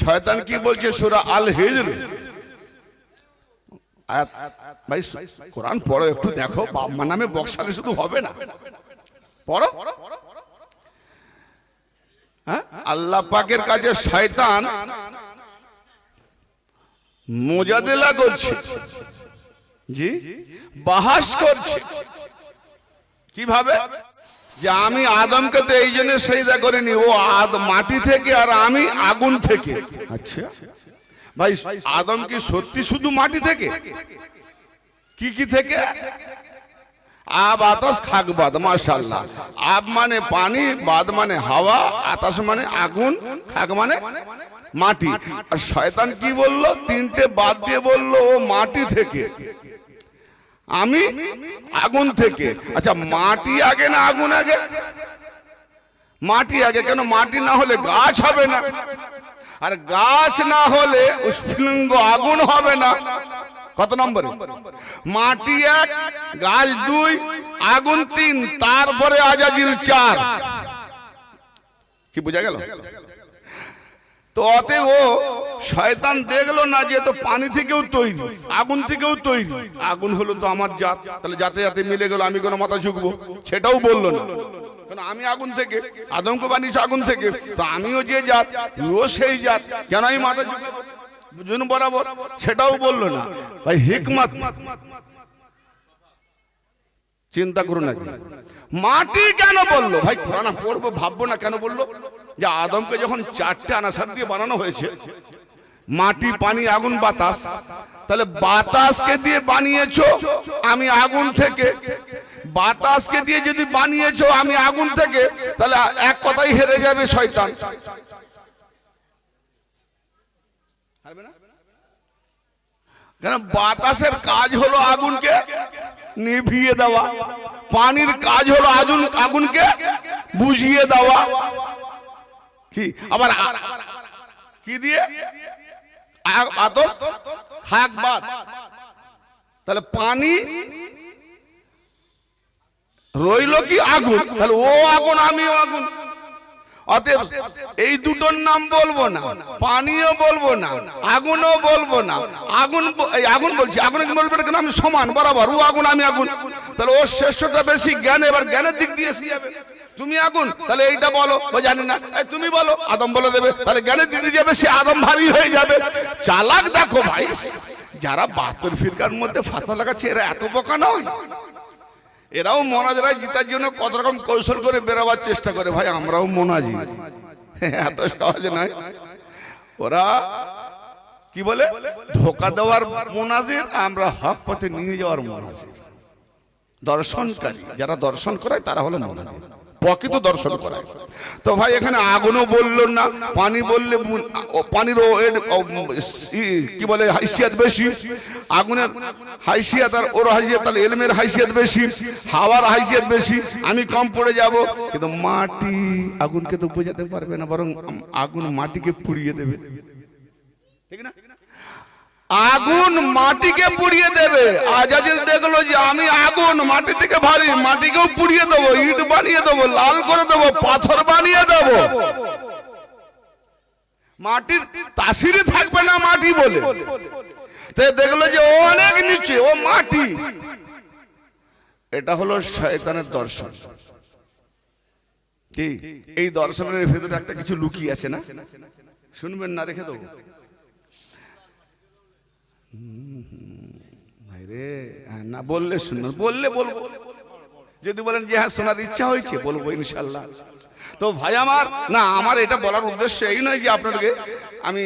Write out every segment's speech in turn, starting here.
শয়তান কি বলছে সূরা আল হিজর আয়াত, ভাই কোরআন পড়ো একটু, দেখো বাপ মা নামে বক্সালে শুধু হবে না, পড়ো। হ্যাঁ, আল্লাহ পাকের কাছে শয়তান মুজাদিলা করছে, জি বাহাস করছে। কিভাবে? যে আমি আদমকে তো এই জন্য সেজদা করিনি, ও মাটি থেকে আর আমি আগুন থেকে। আচ্ছা ভাই, আদম কি সত্যি শুধু মাটি থেকে? কি কি থেকে? আব আতাস খাক বাদ, মাশাআল্লাহ। আব মানে পানি, বাদ মানে হাওয়া, আতাস মানে আগুন, খাক মানে মাটি। আর শয়তান কি বললো? তিনটে বাদ দিয়ে বললো ও মাটি থেকে, আমি আগুন থেকে। আচ্ছা, মাটি আগে না আগুন আগে? মাটি আগে। কেন? মাটি না হলে গাছ হবে না, আর গাছ না হলে উৎফুল্লিঙ্গ আগুন হবে না। কত নম্বরে? মাটি এক, গাছ দুই, আগুন তিন, তারপরে আজাজিল চার। কি বোঝা গেল? তো অতএব ও শয়তান দেখলো না যে তো পানি থেকেও তৈরি, আগুন থেকেও তৈরি। আগুন হলো তো আমার জাত, তাহলে যাতে যাতে মিলে গেল, আমি কোনো মাথা ঝুঁকবো? সেটাও বললো না। কেন? আমি আগুন থেকে, আদমকে বানিয়েছি আগুন থেকে, তো আমিও যে জাত ও সেই জাত, কেন আমি মাথা ঝুঁকাবো বুঝুন বরাবর? সেটাও বললো না। ভাই হিকমত চিন্তা করুন না। মাটি কেন বললো? ভাই কোরআন পড়বো ভাববো না কেন বললো? যে আদমকে যখন চারটে আনাসার দিয়ে বানানো হয়েছে, মাটি, পানি, আগুন, বাতাস, তাহলে বাতাসকে দিয়ে বানিয়েছো আমি আগুন থেকে, বাতাসকে দিয়ে যদি বানিয়েছো আমি আগুন থেকে, তাহলে এক কথাই হেরে যাবে শয়তান। কেন? বাতাসের কাজ হলো আগুনকে নিভিয়ে দেওয়া, পানির কাজ হলো আগুনকে বুঝিয়ে দেওয়া। কি আবার কি দিয়ে? আতস খাক বাদ। তাহলে পানি রইল কি? আগুন। তাহলে ও আগুন, আমিও আগুন। অতএব এই দুটোর নাম বলবো না, পানিও বলবো না, আগুনও বলবো না। আগুন বলছি, আগুন কি বলবো না? কেন? আমি সমান বরাবর, ও আগুন আমি আগুন। তাহলে ওর শ্রেষ্ঠটা বেশি জ্ঞান, এবার জ্ঞানের দিক দিয়ে এসে যাবে। তুমি আগুন, তাহলে এইটা বলো, ও জানি না, তুমি বলো, আদম বলে দেবে, তাহলে জ্ঞানের দিক দিয়ে যাবে, সে আদম ভারী হয়ে যাবে। চালাক দেখো ভাই, যারা 72 ফিরকার মধ্যে ফাঁসা লাগাচ্ছে এরা এত বোকা নয়। এরাও মোনাজারায় জিতার জন্য কত রকম কৌশল করে বেরোবার চেষ্টা করে। ভাই আমরাও মোনাজি, এত সহজ নয়। ওরা কি বলে? ধোকা দেওয়ার মোনাজির, আমরা হক পথে নিয়ে যাওয়ার মোনাজির। দর্শনকারী যারা দর্শন করায় তারা হলো মোনাজির, প্রকৃত দর্শন করায়। তো ভাই এখানে আগুনও বললো না, পানি বললে পানির কি বলে হাইসিয়াত বেশি, আগুনের হাইসিয়াত আর ওর হাইসিয়াত, তাহলে এলমের হাইসিয়াত বেশি, হাওয়ার হাইসিয়াত বেশি, আমি কম পড়ে যাব। কিন্তু মাটি আগুনকে তো বোঝাতে পারবে না, বরং আগুন মাটিকে পুড়িয়ে দেবে, ঠিক না? আগুন মাটিকে পুড়িয়ে দেবে। আজাজিল দেখলো যে আমি আগুন, মাটি থেকে ভারী, মাটিকেও পুড়িয়ে দেবো, ইট বানিয়ে দেবো, লাল করে দেবো, পাথর বানিয়ে দেবো। মাটির তাসিরে থাকবে না মাটি বলে। দেখলো যে ও অনেক নিচে, ও মাটি। এটা হলো শয়তানের দর্শন। কি এই দর্শনের ভেতরে একটা কিছু লুকিয়ে আছে না? শুনবেন না? রেখে দেবো রে, না বললে শুনুন, বললে বলবো। যদি বলেন যে হ্যাঁ শোনার ইচ্ছা হয়েছে, বলবো ইনশাল্লাহ। তো ভাই আমার, না আমার এটা বলার উদ্দেশ্য এই নয় যে আপনাদেরকে আমি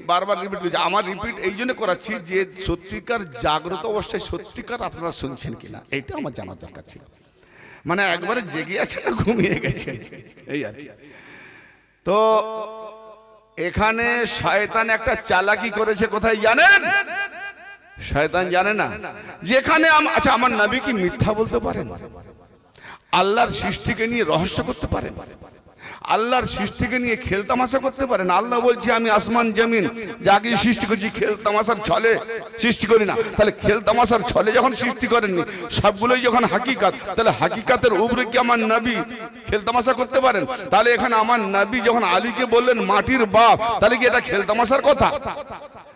বারবার রিপিট করছি। আমার রিপিট এই জন্য করাচ্ছি যে সত্যিকার জাগ্রত অবস্থায় সত্যিকার আপনারা শুনছেন কিনা, এইটা আমার জানার দরকার ছিল। মানে একবারে জেগে আছে না ঘুমিয়ে গেছে, এই আর কি। তো এখানে শয়তান একটা চালাকি করেছে, কোথায় জানেন? শয়তান জানে না যেখানে আচ্ছা আমার নবী কি মিথ্যা বলতে পারেন? আল্লাহর সৃষ্টিকে নিয়ে রহস্য করতে পারেন? আল্লাহর সৃষ্টিকে নিয়ে খেলতামাশা করতে পারেন? আল্লাহ বলছে আমি আসমান জমিন যাকে সৃষ্টি করছি খেলতামাশার ছলে সৃষ্টি করি না। তাহলে খেলতামাশার ছলে যখন সৃষ্টি করেননি, সবগুলোই যখন হাকিকাত, তাহলে হাকিকাতের উপরে কি আমার নবী খেলতামাশা করতে পারেন? তাহলে এখানে আমার নবী যখন আলীকে বললেন মাটির বাপ, তাহলে কি এটা খেলতামাশার কথা?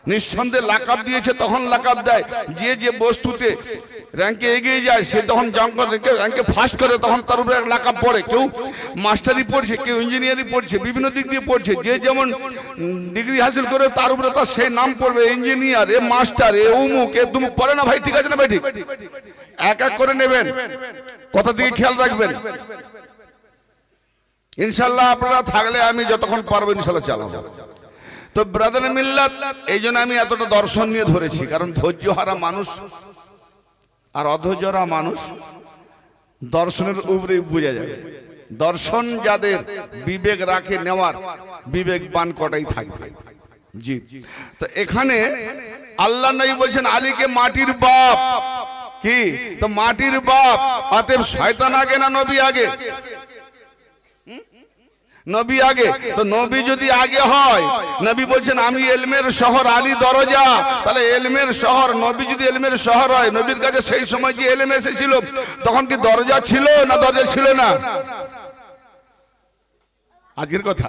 নিঃসন্দেহে লাকাব দিয়েছে, তখন লাকাব দেয় যে যে বস্তুতে র্যাঙ্কে এগিয়ে যায় সে তখন র্যাঙ্কে ফার্স্ট করে, তখন তার উপরে লাকাব পড়ে। কেউ মাস্টারি পড়ছে, কেউ ইঞ্জিনিয়ারিং পড়ছে, বিভিন্ন দিক দিয়ে পড়ছে, যে যেমন ডিগ্রি হাসিল করে তার উপরে তার সেই নাম পড়বে, ইঞ্জিনিয়ার, এ মাস্টার, এ উমুক, এ তুমুক পড়ে না ভাই? ঠিক আছে না ভাই? ঠিক, এক এক করে নেবেন, কথা দিকে খেয়াল রাখবেন। ইনশাল্লাহ আপনারা থাকলে আমি যতক্ষণ পারবো ইনশাল্লাহ চালাবো। তো ব্রাদার মিল্লাত, এই জন্য আমি এতটা দর্শন নিয়ে ধরেছি, কারণ ধৈর্য হারা মানুষ আর অধৈর্যরা মানুষ দর্শনের উপরে বোঝা যাবে। দর্শন যাদের বিবেক রাখে নেওয়ার, বিবেকবান কটাই থাকবে। জি, তো এখানে আল্লাহ নবী বলছেন আলীকে মাটির বাপ। কি? তো মাটির বাপ, অতএব শয়তান আগে না নবী আগে? নবী আগে। তো নবী যদি আগে হয়, নবী বলছেন আমি এলমের শহর, আলী দরজা, তাহলে এলমের শহর, নবী যদি এলমের শহর হয়, নবীর কাছে সেই সময় যে এলম এসেছিল তখন কি দরজা ছিল না দরজা ছিল না? আজকের কথা।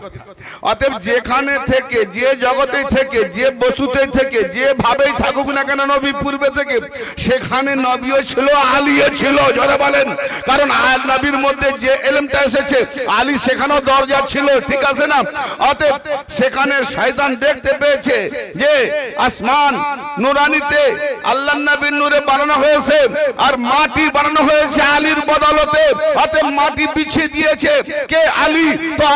অতএব যেখানে থেকে, যে জগতে থেকে, যে বস্তুতে থেকে, যে ভাবেই থাকুক না কেন নবী পূর্বে থেকে, সেখানে নবীও ছিল, আলীও ছিল। জোরে বলেন। কারণ নবীর মধ্যে যে এলেমটা এসেছে, আলী সেখানেও দরজা ছিল। ঠিক আছে না? অতএব সেখানে শয়তান দেখতে পেয়েছে যে আসমান নুরানিতে আল্লাহর নবীর নূরে বানানো হয়েছে, আর মাটি বানানো হয়েছে আলীর বদলতে। অতএব মাটি বিছিয়ে দিয়েছে কে? আলী। তো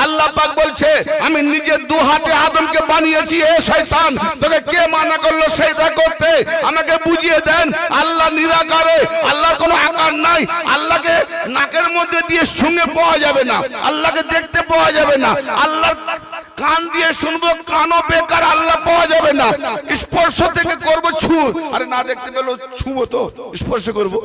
আল্লাহ পাক বলছে আমি নিজে দু হাতে আদমকে বানিয়েছি। এ শয়তান, তোকে কে মানা করলো সেজদা করতে? আমাকে বুঝিয়ে দেন। আল্লাহ নিরাকারে, আল্লাহর কোনো আকার নাই। আল্লাহকে নাকের মধ্যে দিয়ে শুনে পাওয়া যাবে না, আল্লাহকে দেখতে পাওয়া যাবে না। আল্লাহর কান দিয়ে শুনবো, কানও বেকার, আল্লাহ পাওয়া যাবে না। স্পর্শ থেকে করবো ছু, আরে না দেখতে পেলো ছুঁবো তো স্পর্শ করবো।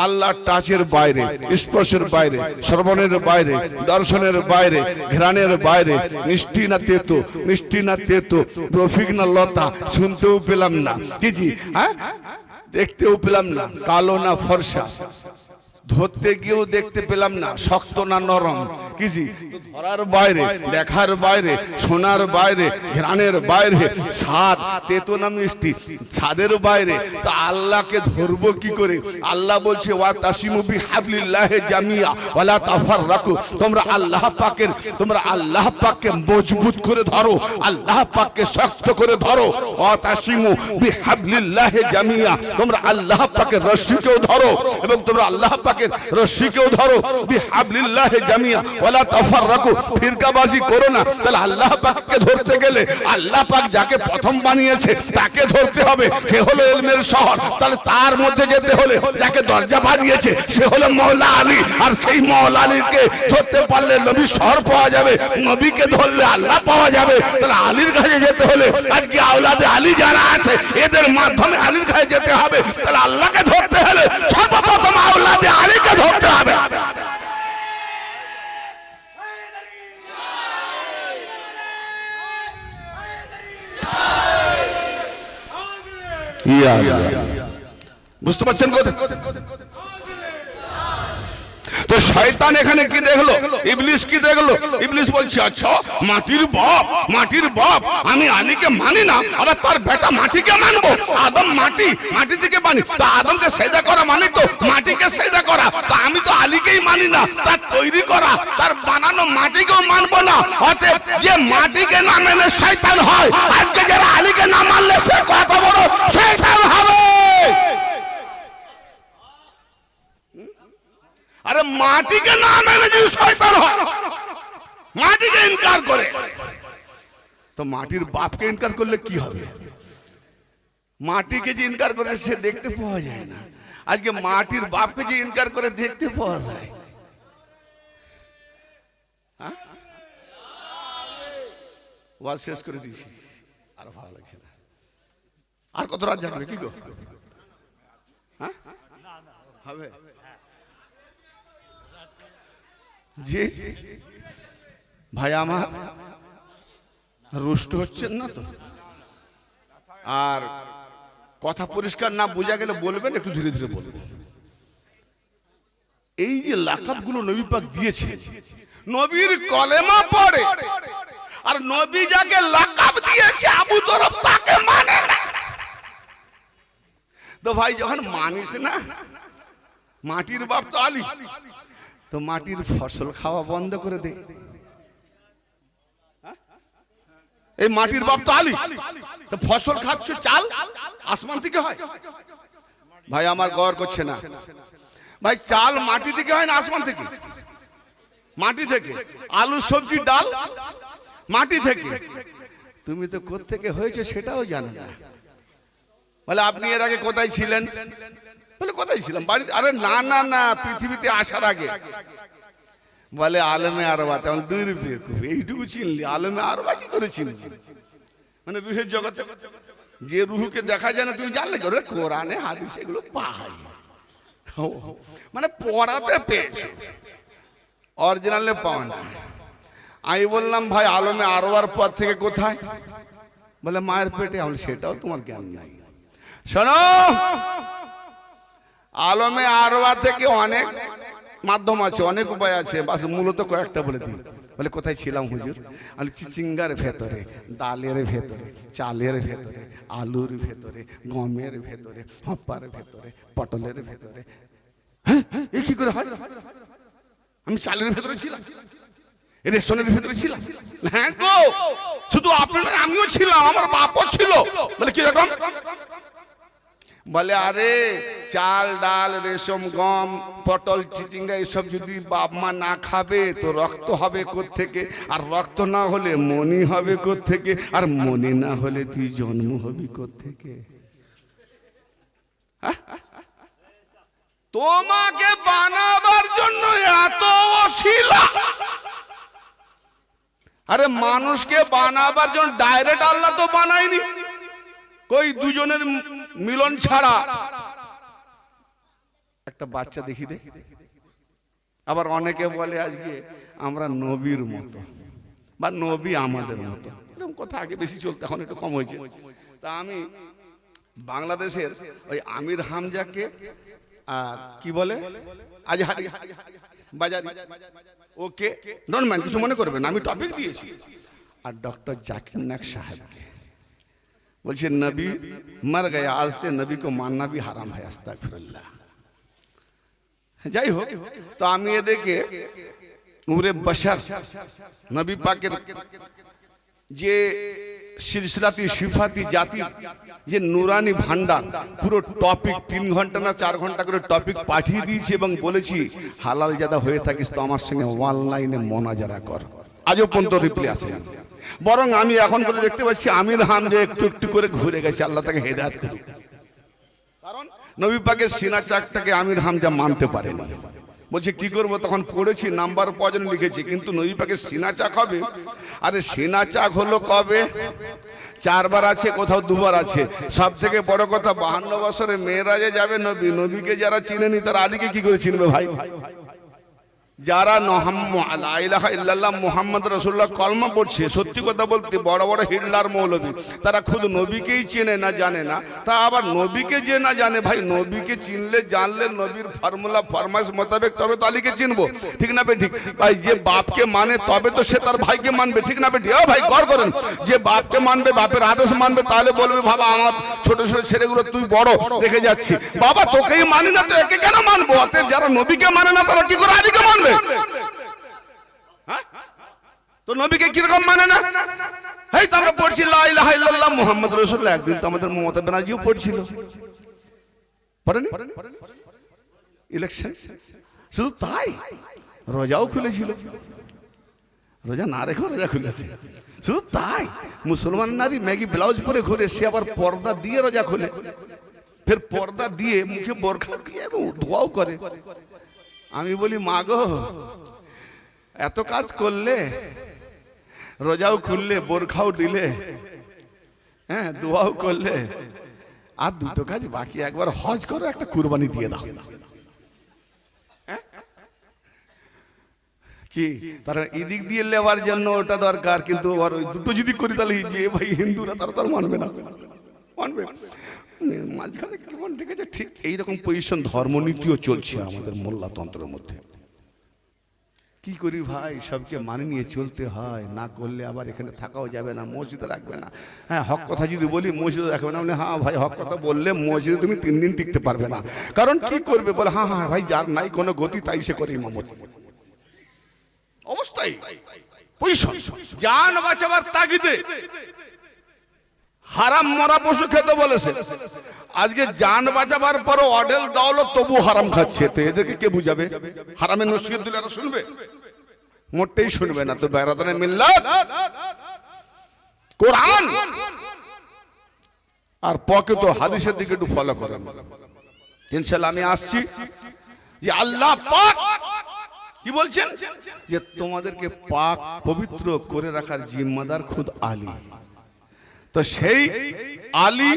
আল্লাহ টাচের বাইরে, স্পর্শের বাইরে, শ্রবণের বাইরে, দর্শনের বাইরে, ঘ্রাণের বাইরে। মিষ্টি না তেতো, মিষ্টি না তেতো, রফিক না লতা, শুনতেও পেলাম না, কি জি, হ্যাঁ, দেখতেও পেলাম না, কালো না ফর্সা, ধরতে গিয়েও দেখতে পেলাম না, শক্ত না নরম, কিজি, ধরার বাইরে, দেখার বাইরে, শোনার বাইরে, ঘ্রাণের বাইরে, স্বাদ, তেতো না মিষ্টি, স্বাদের বাইরে। তা আল্লাহকে ধরবো কি করে? আল্লাহ বলছে ওয়া তাসিমু বিহাবলিল্লাহি জামিয়া ওয়ালা তাফাররাকু, তোমরা আল্লাহ পাককে মজবুত করে ধরো, আল্লাহ পাককে শক্ত করে ধরো। ওয়া তাসিমু বিহাবলিল্লাহি জামিয়া, তোমরা আল্লাহ পাকের রশিকেও ধরো, এবং তোমরা আল্লাহ রশিকেও ধরো। বিহাবলিল্লাহি জামিয়া ওয়ালা তাফাররাকু, ফিরকাবাজি করো না। তাহলে আল্লাহ পাককে ধরতে গেলে আল্লাহ পাক যাকে প্রথম বানিয়েছে তাকে ধরতে হবে, সে হলো ইলমের শহর। তাহলে তার মধ্যে যেতে হলে যাকে দরজা বানিয়েছে সে হলো মাওলা আলী, আর সেই মাওলা আলীকে ধরতে পারলে নবীর শহর পাওয়া যাবে, নবীকে ধরলে আল্লাহ পাওয়া যাবে। তাহলে আলীর কাছে যেতে হলে আজকে আওলাদে আলী যারা আছে এদের মাধ্যমে আলীর কাছে যেতে হবে। তাহলে আল্লাহকে ধরতে হলে সর্বপ্রথম আওলাদে আলীকে ধরতে হবে। বুঝতে পারছেন কথা? তো শয়তান এখানে কি দেখলো? ইবলিস কি দেখলো? ইবলিস বলছে আচ্ছা মাটির বাপ, মাটির বাপ, আমি আলীকে মানি না, আবার তার বেটা মাটিকে মানবো। আদম মাটি, মাটি থেকে বানি, তা আদমকে সেজদা করা মানে তো মাটিকে সেজদা করা। তা আমি তো আলীকেই মানি না, তার তৈরি করা, তার বানানো মাটিকেও মানবো না। অতএব যে মাটিকে না মেনে শয়তান হয়, আজকে যারা আলীকে না মানলে সে কত বড় শয়তান হবে। আরে মাটিকে না মেনে যদি শয়তান হয়, মাটিকে ইনকার করে, তো মাটির বাপকে ইনকার করলে কি হবে? মাটিকে যে ইনকার করে সে দেখতে পাওয়া যায় না, আজকে মাটির বাপকে যে ইনকার করে দেখতে পাওয়া যায়। ওয়াজ শেষ করে দিয়েছি, আর ভালো লাগছে না। আর কত রাত জানবে কি গো? হ্যাঁ হবে জি ভাই আমার রুষ্ট হচ্ছেন না তো? আর কথা পরিষ্কার না বোঝা গেলে বলবেন, একটু ধীরে ধীরে বলবেন। এই যে লাকাবগুলো নবী পাক দিয়েছে, নবীর কলেমা পড়ে, আর নবী যাকে লাকাব দিয়েছে আবু তরফ তাকে মানে না। তো ভাই যখন মানিস না, মাটির বাপ তো আলী, তো মাটির ফসল খাওয়া বন্ধ করে দে। এই মাটির বাপ তো আলী, তো ফসল খাচ্ছ চাল আসমান থেকে হয়? ভাই আমার গৌর করছে না ভাই, চাল মাটি থেকে হয় না আসমান থেকে? মাটি থেকে। আলু সবজি ডাল মাটি থেকে। তুমি তো কোত্থেকে হয়েছে সেটাও জানো না। বলে আপনি এর আগে কোথায় ছিলেন? বলে কোথায় ছিলাম? বাড়িতে। আরে না না না, পৃথিবীতে আসার আগে। বলে আলমে আরবা। তেমন দূর এইটুকু চিনলি, আলমে আরবা কি করে চিনলি? মানে রুহের জগতে যে রুহুকে দেখা যায় না তুমি জানলে কি? কোরআনে হাদিসে এগুলো পাই, মানে পড়াতে পেয়েছো, অরিজিনালে পাও না। আমি বললাম ভাই আলমে আরবার পর থেকে কোথায়? বলে মায়ের পেটে। আমি সেটাও তোমার জ্ঞান নাই। শোনো, আলমে আরবা থেকে অনেক মাধ্যম আছে, অনেক উপায় আছে, বাস মূলত কয়েকটা বলে দিই। বলে কোথায় ছিলাম হুজুর? আমি চিচিঙ্গার ভেতরে, ডালের ভেতরে, চালের ভেতরে, আলুর ভেতরে, গমের ভেতরে, হপ্পার ভেতরে, পটলের ভেতরে। হ্যাঁ, এ কি করে হয়? আমি চালের ভেতরে ছিলাম, রেশনের ভেতরে ছিলাম। হ্যাঁ গো, শুধু আপনার আমিও ছিলাম, আমার বাপও ছিল। বলে কিরকম? বলে আরে চাল ডাল রেশম গম পটল চিচিঙ্গা এসব যদি বাপ মা না খাবে তো রক্ত হবে কোত্থেকে? আর রক্ত না হলে মনি হবে কোত্থেকে? আর মনি না হলে তুই জন্ম হবি কোত্থেকে? তোমাকে বানাবার জন্য এত অশিলা। আরে মানুষকে বানাবার জন্য ডাইরেক্ট আল্লাহ তো বানায়নি, কই দুজনের মিলন ছাড়া। একটা বাচ্চা দেখি দে। আবার অনেকে বলে আজকে আমরা নবীর মতো বা নবী আমাদের মতো, এরকম কথা আগে বেশি চলতো, এখন একটু কম হয়েছে। তা আমি বাংলাদেশের ওই আমির হামজাকে আর কি বলে আজহারি বাজারি, ওকে ডোন্ট মাইন্ড, কিছু মনে করবেন আমি টপিক দিয়েছি, আর ডক্টর জাকির নায়েক সাহেবকে বলছে नबी मर गया, आज से नबी को मानना भी हराम है। अस्तगफिरुल्लाह। যাই হোক, তো আমি এদেরকে নূরে বশর নবী পাকের যে সিলসিলাতি সিফাতি জাতি যে নুরানি ভান্ডার পুরো টপিক 3 ঘন্টা না 4 ঘন্টা করে টপিক পাঠিয়ে দিয়েছি এবং বলেছি হালাল জাদা হয়ে থাকিস তো আমার সঙ্গে অনলাইনে মোনাজারা কর। আজও পর্যন্ত রিপ্লাই আসে না। বরং আমি এখন করে দেখতে পাচ্ছি আমির হামজা একটু একটু করে ঘুরে গেছে, আল্লাহ তাকে হেদায়েত করুক। কারণ নবী পাকের সিনা চাকটাকে আমির হামজা মানতে পারেনি। বলছে কি করব? তখন পড়েছি নাম্বার পজন লিখেছি, কিন্তু নবী পাকের সিনা চাক হবে। আরে সিনা চাক হলো কবে? 4 বার আছে, কোথাও 2 বার আছে। সব থেকে বড় কথা 52 বছরে মেয়েরাজে যাবে নবী, নবীকে যারা চিনেনি তারা আলীকে কি করে চিনবে ভাই? যারা লা ইলাহা ইল্লাল্লাহ মুহাম্মদ রাসূলুল্লাহ কলমা পড়ছে, সত্যি কথা বলতে বড় বড় হিটলার মৌলবী, তারা খুদ নবীকেই চেনে না, জানে না। তা আবার নবীকে যে না জানে, ভাই নবীকে চিনলে জানলে নবীর ফর্মুলা ফরমাইশ মোতাবেক তবে তো আলীকে চিনবো, ঠিক না ঠিক? ভাই যে বাপকে মানে তবে তো সে তার ভাইকে মানবে, ঠিক না ঠিক? ও ভাই গর করেন, যে বাপকে মানবে, বাপের আদেশ মানবে, তাহলে বলবে বাবা আমার ছোট ছোট ছেলেগুলো তুই বড় রেখে যাচ্ছি, বাবা তোকেই মানি না তো একে কেন মানবো? অতএব যারা নবীকে মানে না তারা কি করে আলীকে মানবে? তো নবীকে কিরকম মানে না? এই তো আমরা পড়ছি লা ইলাহা ইল্লাল্লাহ মুহাম্মদ রাসূলুল্লাহ। একদিন তো আমাদের মমতা ব্যানার্জিও পড়ছিল, পড়েনি? ইলেকশন। শুধু তাই, রোজাও খুলেছিল, রোজা না রেখে রোজা খুলেছে। শুধু তাই, মুসলমান নারী ম্যাগি ব্লাউজ পরে ঘুরে, সে আবার পর্দা দিয়ে রোজা খুলে, ফের পর্দা দিয়ে মুখে বোরখা দিয়ে দোয়াও করে। আমি বলি মা গো, এত কাজ করলে, রোজাও খুললে, বোরখাও দিলে, হ্যাঁ দোয়াও করলে, আর দুটো কাজ বাকি, একবার হজ করো, একটা কুরবানি দিয়ে দাও। কি তারা এদিক দিয়ে লেবার জন্য ওটা দরকার, কিন্তু আর ওই দুটো যদি করি তাহলে যে ভাই হিন্দুরা তারা তো আর মানবে না, মানবে মাঝখানে কেমন ঠিক আছে। ঠিক এইরকম পজিশন ধর্মনীতিও চলছে আমাদের মোল্লাতন্ত্রের মধ্যে। কি করি ভাই, সবকে মানে নিয়ে চলতে হয়, না করলে আবার এখানে থাকাও যাবে না, মসজিদে রাখবে না। হ্যাঁ, হক কথা যদি বলি মসজিদে রাখবে না, বলে হ্যাঁ ভাই হক কথা বললে মসজিদে তুমি 3 দিন টিকতে পারবে না। কারণ কি করবে বলে, হ্যাঁ হ্যাঁ ভাই যার নাই কোনো গতি তাই সে করে ইমামতি। অবস্থায় পজিশন জান বাঁচাবার তাগিদে হারাম মরা পশু খেতে বলেছে। আজকে জান বাঁচাবার পরও অডেল দৌলত তবু হারাম খাচ্ছে। তো এদেরকে কে বুঝাবে? হারামের নসিহত দিলে এরা শুনবে? মোটেই শুনবে না। তো বেরাদানে মিল্লাত কোরআন আর প্রকৃত হাদিসের দিকে একটু ফলো করেন ইনশাআল্লাহ। আমি আসছি যে আল্লাহ পাক কি বলছেন যে তোমাদেরকে পাক পবিত্র করে রাখার জিম্মাদার খুদ আলী। তো সেই আলী,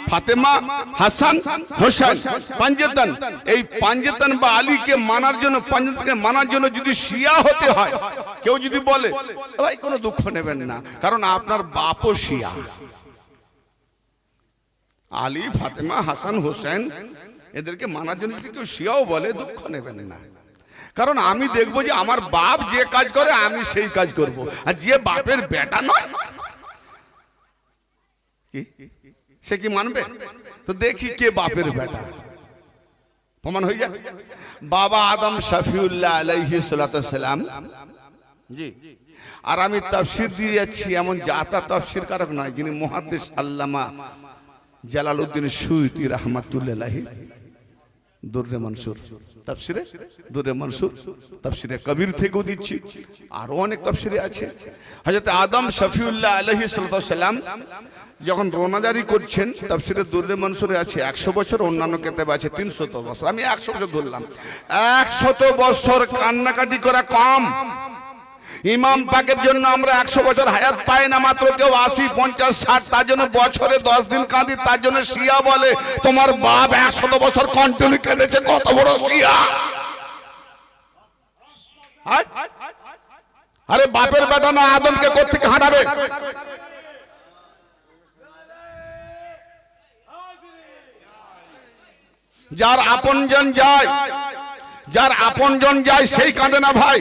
ফাতেমা, হাসান, হোসেন পাঞ্জেতন, এই পাঞ্জেতন বা আলীকে মানার জন্য, পাঞ্জেতনকে মানার জন্য যদি শিয়া হতে হয়, কেউ যদি বলে ভাই কোনো দুঃখ নেবেন না, কারণ আপনার বাপও শিয়া। আলী, ফাতেমা, হাসান, হোসেন এদেরকে মানার জন্য যদি কেউ শিয়াও বলে দুঃখ নেবেন না, কারণ আমি দেখবো যে আমার বাপ যে কাজ করে আমি সেই কাজ করব। আর যে বাপের বেটা নয় সে কি মানবে? তো দেখি কে বাপের বেটা, প্রমাণ হয়ে যায়। বাবা আদম শফিউল্লাহ আলাইহিস সালাতু সালাম জি। আর আমি তাফসীর দিয়ে যাচ্ছি, এমন জাতা তাফসীর কারক নয়, যিনি মুহাদ্দিস আল্লামা জালালউদ্দিন সুয়ুতী রাহমাতুল্লাহ দুররে মনসুর তাফসিরে, দুররে মনসুর তাফসিরে কবির থেকেও দিচ্ছি, আরো অনেক তাফসিরে আছে। হযরত আদম শফিউল্লাহ আলাইহিস সালাম যখন রোনাজারি করছেন, তাফসিরে দুররে মনসুরে আছে 100 বছর, অন্যান্য কিতাবে আছে 300 বছর। আমি 100 বছর ধরলাম। 100 বছর কান্নাকাটি করা কম। ইমাম পাকের জন্য আমরা 100 বছর হায়াত পাই না, মাত্র কেউ 80, 50, 60, তার জন্য বছরে 10 দিন কাঁদি। তার জন্য শিয়া বলে তোমার বাপ 100 বছর কন্টিনিউ কেঁদেছে, কত বড় শিয়া। আরে বাপের বেটা না আদমকে কোত্থেকে হাঁটাবে? যার আপনজন যায়, যার আপনজন যায় সেই কাঁদে না ভাই।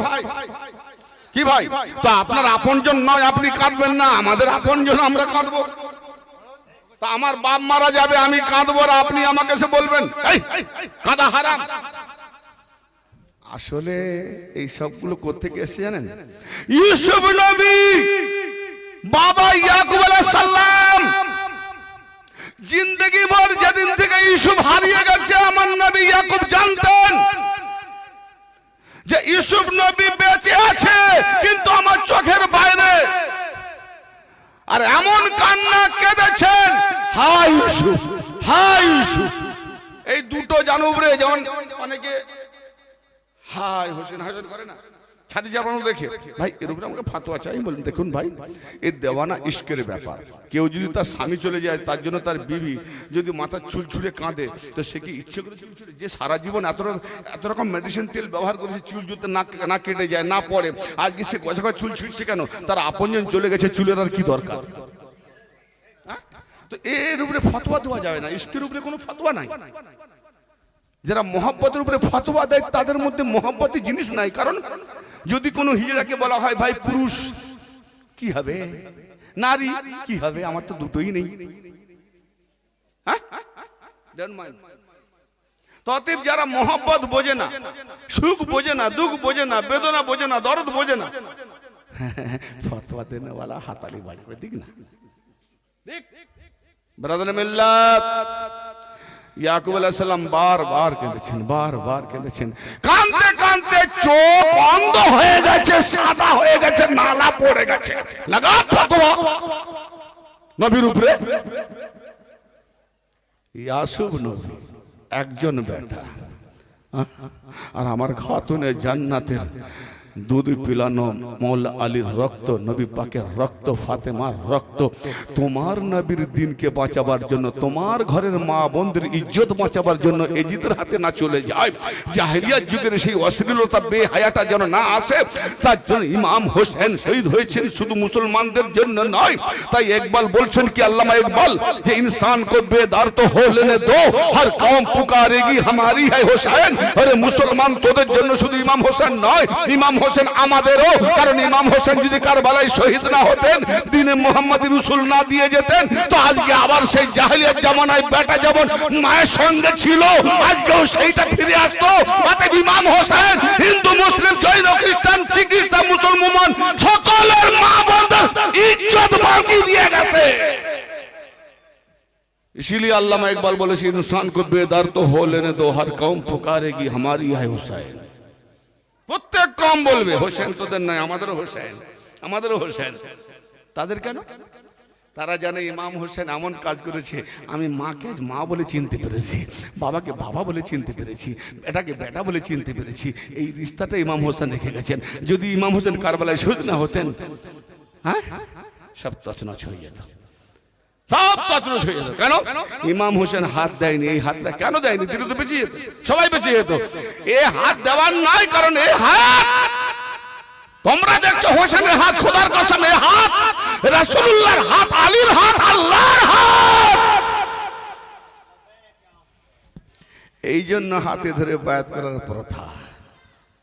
কি ভাই? তো আপনার আপনজন নয়, আপনি কাঁদবেন না, আমাদের আপনজন আমরা কাঁদবো। তা আমার বাপ মারা যাবে, আমি কাঁদবো, আর আপনি আমাকে এসে বলবেন এই কাঁদা হারাম। আসলে এই সবগুলো কোত্থেকে এসে জানেন? ইউসুফ নবী, বাবা ইয়াকুব আলাইহিস সালাম জিন্দেগি ভর যেদিন থেকে ইউসুফ হারিয়ে গেছে, আমার নবী ইয়াকুব জানতেন যে ইউসুফ নবী বেঁচে আছে, কিন্তু আমার চোখের বাইরে। আর এমন কান্না কেঁদেছেন, হায় ইউসুফ, হায় ইউসুফ। এই দুটো জানুবরে যেমন অনেকে হায় হোসেন হাসেন করে না, ছাতি চাপানো দেখে, ভাই এর উপরে আমাকে ফাতোয়া চাই। বলুন দেখুন ভাই, এই দেওয়ানা ইশকের ব্যাপার। কেউ যদি তার স্বামী চলে যায়, তার জন্য তার বিবি যদি মাথার চুল ছুঁড়ে কাঁদে, তো সে কি ইচ্ছে করে চুল ছুঁড়ে? যে সারা জীবন এত রকম মেডিসিন তেল ব্যবহার করেছে, চুল যদি না কেটে যায়, না পড়ে, আজকে সে গছাগা চুল ছুঁড়ছে কেন? তার আপনজন চলে গেছে, চুলের আর কি দরকার? তো এর উপরে ফতোয়া দেওয়া যাবে না, ইশকের উপরে কোনো ফতোয়া নাই। যারা মহব্বতের উপরে ফতোয়া দেয় তাদের মধ্যে মহব্বতী জিনিস নাই। কারণ যদি কোনো হিজড়াকে বলা হয় ভাই পুরুষ কি হবে, নারী কি হবে, আমার তো দুটোই নেই, ততএব যারা মহব্বত বোঝে না, সুখ বোঝে না, দুঃখ বোঝে না, বেদনা বোঝে না, দরদ বোঝে না, ফতোয়া দেনে वाला হাতালি বাজবে, ঠিক না? ব্রাদার মিল্লাত ইয়াকুব আলাইহিস সালাম বারবার কেঁদেছেন, বারবার কেঁদেছেন। কাঁদতে কাঁদতে চোখ অন্ধ হয়ে গেছে, সাদা হয়ে গেছে, নালা পড়ে গেছে। লাগা ফতোয়া নবীর উপরে। ইয়াসুব নবী একজন বেটা, আর আমার খাতুনে জান্নাতের দুধ পিলানো মৌলা আলীর রক্ত, নবী পাকের রক্ত, ফাতেমার রক্ত, তোমার নবীর দিনকে বাঁচাবার জন্য, তোমার ঘরের মা বোনদের ইজ্জত বাঁচাবার জন্য এজিদের হাতে না চলে যায়, জাহেলিয়াত যুগের সেই অশ্লীলতা বেহায়াটা যেন না আসে, তার জন্য ইমাম হোসেন শহীদ হয়েছেন শুধু মুসলমানদের জন্য নয়। তাই ইকবাল বলছেন কি, আল্লামা ইকবাল, যে ইনসান কো বেদার তো হো লেনে দো, হর কওম পুকারেগি হামারি है হোসেন। আরে মুসলমান, তোদের জন্য শুধু ইমাম হোসেন নয়, ইমাম হোসেন আমাদেরও। কারণ ইমাম হোসেন যদি কারবালায় শহীদ না হতেন, দিনে মুহাম্মদী রসুল না দিয়ে যেতেন, তো আজকে আবার সেই জাহেলিয়াত জামানায় বেটা যেমন মায়ের সঙ্গে ছিল, আজকেও সেইটা ফিরে আসতো। অতএব ইমাম হোসেন হিন্দু মুসলিম জৈন খ্রিস্টান চিকিৎসা মুসলমান সকলের মা বোনদের ইজ্জত বাঁচিয়ে দিয়ে গেছে। इसीलिए अल्लामा इकबाल बोले इंसान को बेदार तो हो लेने दो, हर कौम पुकारेगी हमारी है हुसैन। প্রত্যেক কম বলবে হোসেন তোদের নয়, আমাদেরও হোসেন, আমাদেরও হোসেন। তাদের কেন? তারা জানে ইমাম হোসেন এমন কাজ করেছে, আমি মাকে মা বলে চিনতে পেরেছি, বাবাকে বাবা বলে চিনতে পেরেছি, বেটাকে বেটা বলে চিনতে পেরেছি। এই রিশতাটা ইমাম হোসেন রেখে গেছেন। যদি ইমাম হোসেন কারবালায় শহীদ না হতেন, হ্যাঁ, সব তছনছ হয়ে যেত, সব তছনছ হয়ে যেত। কেন? ইমাম হোসেন হাত দেয়নি। এই হাতটা কেন দেয়নি? দিলে তো বেঁচে যেত, সবাই বেঁচে যেত। এ হাত দেওয়ার নয়, কারণ এ হাত তোমরা দেখছো হোসেনের হাত, খোদার কসম এ হাত রাসূলুল্লাহর হাত, আলীর হাত, আল্লাহর হাত। এই জন্য হাতে ধরে বায়াত করার প্রথা।